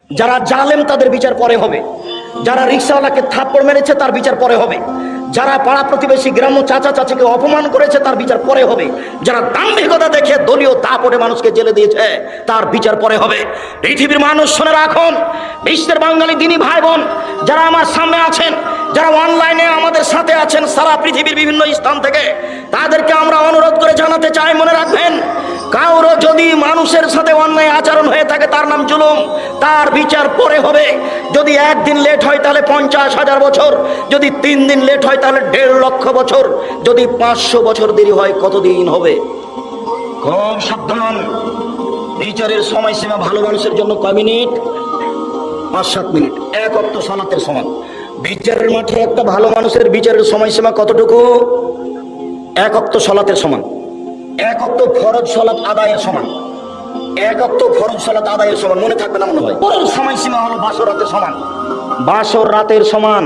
যারা জালেম তাদের বিচার পরে হবে, যারা রিকশাওয়ালাকে থাপ্পড় মেরেছে তার বিচার পরে হবে, যারা পাড়া প্রতিবেশী গ্রাম্য চাচা চাচিকে অপমান করেছে তার বিচার পরে হবে, যারা দাম্ভিকতা দেখে দলীয় দাপটে মানুষকে জেলে দিয়েছে তার বিচার পরে হবে। পৃথিবীর মানুষ শুনে রাখুন, বিশ্বের বাঙালি দিনী ভাই বোন যারা আমার সামনে আছেন, যারা অনলাইনে আমাদের সাথে আছেন সারা পৃথিবীর বিভিন্ন স্থান থেকে, তাদেরকে আমরা অনুরোধ করে জানাতে চাই, মনে রাখবেন কারো যদি মানুষের সাথে অন্যায় আচরণ হয়ে থাকে তার নাম জুলুম, তার বিচার পরে হবে। যদি একদিন লেট হয় তাহলে 50,000 বছর, যদি 3 দিন লেট হয় তাহলে 1.5 লক্ষ বছর, যদি 500 বছর দেরি হয় কতদিন হবে? খুব সাবধান। বিচারের সময়সীমা ভালো মানুষের জন্য কয় মিনিট? 5-7 মিনিট, 1 ওয়াক্ত সালাতের সমান। বিচারের মাঠে একটা ভালো মানুষের বিচারের সময়সীমা কতটুকু? 1 ওয়াক্ত সালাতের সমান, 1 ওয়াক্ত ফরজ সালাত আদায়ের সমান, 1 ওয়াক্ত ফরজ সালাত আদায়ের সমান। মনে থাকবে না মনে হয়? পরের সময়সীমা হলো বাসর রাতের সমান, বাসর রাতের সমান।